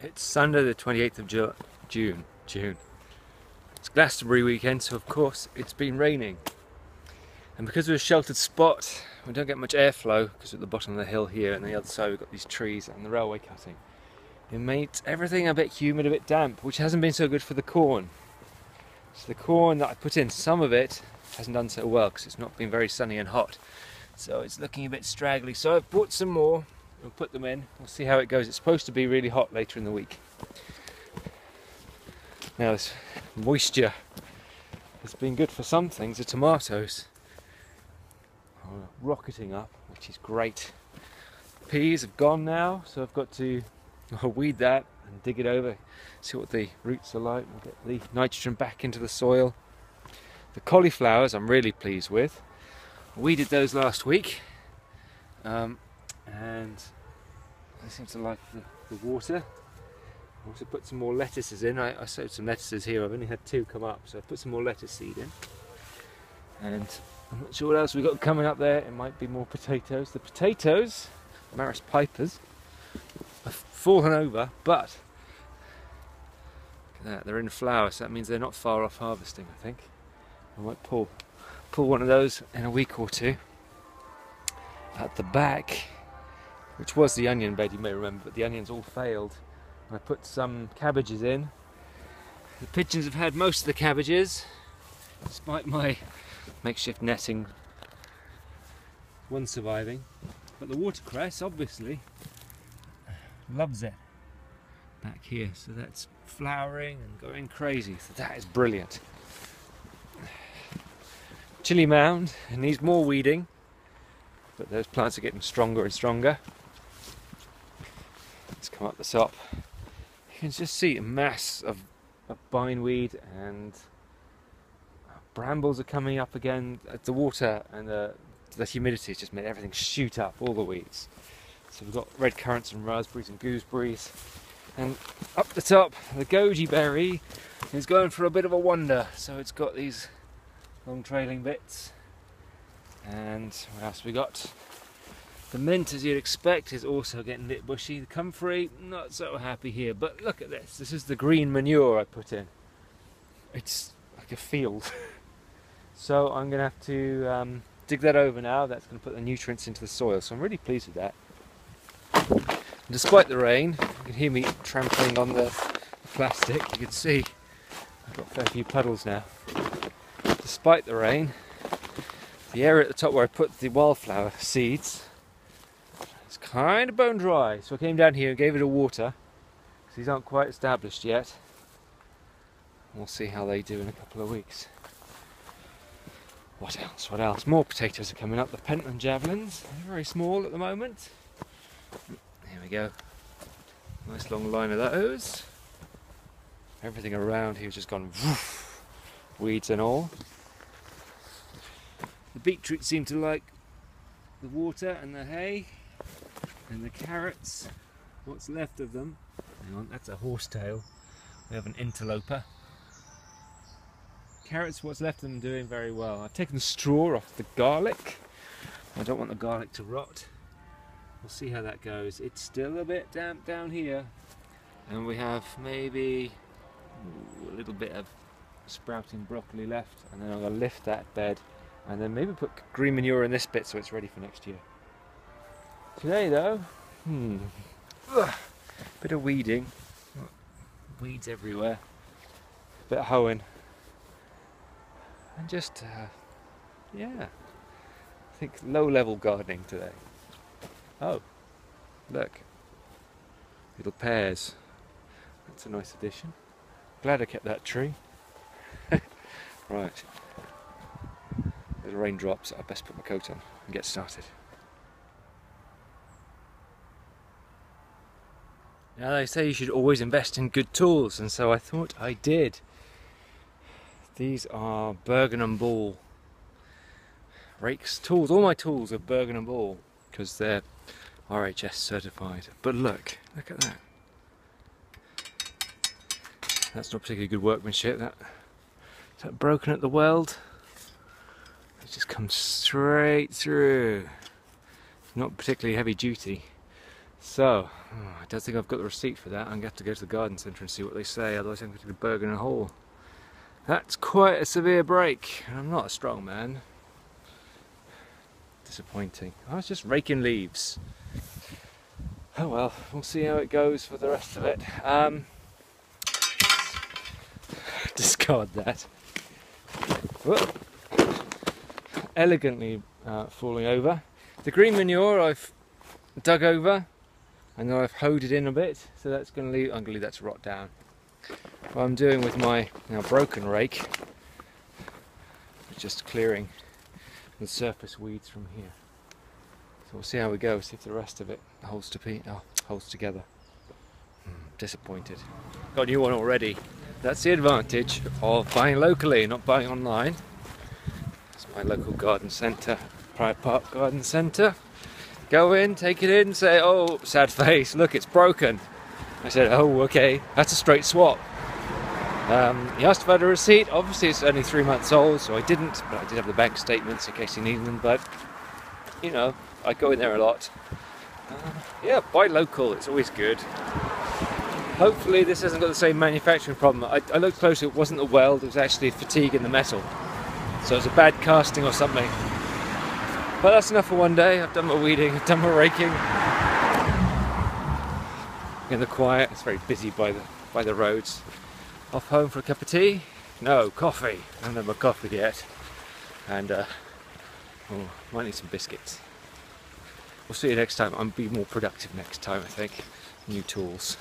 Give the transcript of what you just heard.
It's Sunday the 28th of June. It's Glastonbury weekend, so of course it's been raining. And because we're a sheltered spot, we don't get much airflow because we're at the bottom of the hill here, and on the other side we've got these trees and the railway cutting. It made everything a bit humid, a bit damp, which hasn't been so good for the corn. So the corn that I put in, some of it hasn't done so well because it's not been very sunny and hot. So it's looking a bit straggly. So I've bought some more. We'll put them in, we'll see how it goes. It's supposed to be really hot later in the week. Now this moisture has been good for some things. The tomatoes are rocketing up, which is great. Peas have gone now, so I've got to weed that and dig it over, see what the roots are like. We'll get the nitrogen back into the soil. The cauliflowers I'm really pleased with. I weeded those last week. And I seem to like the water. I also put some more lettuces in. I sowed some lettuces here. I've only had 2 come up, so I put some more lettuce seed in. And I'm not sure what else we've got coming up there. It might be more potatoes. The potatoes, Maris Pipers, have fallen over, but look at that, they're in flower, so that means they're not far off harvesting, I think. I might pull one of those in a week or 2. At the back, which was the onion bed, you may remember, but the onions all failed. I put some cabbages in. The pigeons have had most of the cabbages, despite my makeshift netting. One surviving, but the watercress obviously loves it back here, so that's flowering and going crazy, so that is brilliant. Chili mound, it needs more weeding, but those plants are getting stronger and stronger. Let's come up the top. You can just see a mass of bindweed, and brambles are coming up again. The water and the humidity has just made everything shoot up, all the weeds. So we've got red currants and raspberries and gooseberries. And up the top, the goji berry is going for a bit of a wander. So it's got these long trailing bits. And what else we got? The mint, as you'd expect, is also getting a bit bushy. The comfrey, not so happy here. But look at this. This is the green manure I put in. It's like a field. So I'm going to have to dig that over now. That's going to put the nutrients into the soil. So I'm really pleased with that. And despite the rain, you can hear me trampling on the plastic. You can see I've got a fair few puddles now. Despite the rain, the area at the top where I put the wildflower seeds, it's kind of bone dry. So I came down here and gave it a water, because these aren't quite established yet. We'll see how they do in a couple of weeks. What else? What else? More potatoes are coming up. The Pentland javelins, they're very small at the moment. Here we go. Nice long line of those. Everything around here has just gone woof, weeds and all. The beetroot seem to like the water and the hay, and the carrots, what's left of them. Hang on, that's a horsetail. We have an interloper. Carrots, what's left of them, doing very well. I've taken the straw off the garlic. I don't want the garlic to rot. We'll see how that goes. It's still a bit damp down here, and we have maybe a little bit of sprouting broccoli left, and then I'm going to lift that bed and then maybe put green manure in this bit so it's ready for next year. Today though, bit of weeding, weeds everywhere, bit of hoeing, and just yeah, I think low-level gardening today. Oh, look, little pears. That's a nice addition. Glad I kept that tree. Right, the rain drops. I best put my coat on and get started. Now they say you should always invest in good tools, and so I thought I did. These are Bergen & Ball rakes, tools. All my tools are Bergen & Ball because they're RHS certified. But look at that. That's not particularly good workmanship. Is that broken at the weld? It just comes straight through. Not particularly heavy duty. So, I don't think I've got the receipt for that. I'm going to have to go to the garden centre and see what they say, otherwise I'm going to get a burger in a hole. That's quite a severe break, and I'm not a strong man. Disappointing. I was just raking leaves. Oh well, we'll see how it goes for the rest of it. Discard that. Whoop. Elegantly falling over. The green manure I've dug over, and then I've hoed it in a bit, so that's going to leave. I'm going to leave that to rot down. What I'm doing with my now broken rake is just clearing the surface weeds from here. So we'll see how we go. See if the rest of it holds together. Disappointed. Got a new one already. That's the advantage of buying locally, not buying online. It's my local garden centre, Pride Park Garden Centre. Go in, take it in, say, oh, sad face, look, it's broken. I said, oh, okay, that's a straight swap. He asked if I had a receipt. Obviously it's only 3 months old, so I didn't, but I did have the bank statements in case he needed them. But, you know, I go in there a lot. Yeah, buy local, it's always good. Hopefully this hasn't got the same manufacturing problem. I looked closer, it wasn't the weld, it was actually fatigue in the metal. So it's a bad casting or something. But that's enough for one day. I've done my weeding, I've done my raking. In the quiet, it's very busy by the roads. Off home for a cup of tea? No, coffee. I haven't had my coffee yet. And might need some biscuits. We'll see you next time. I'll be more productive next time, I think. New tools.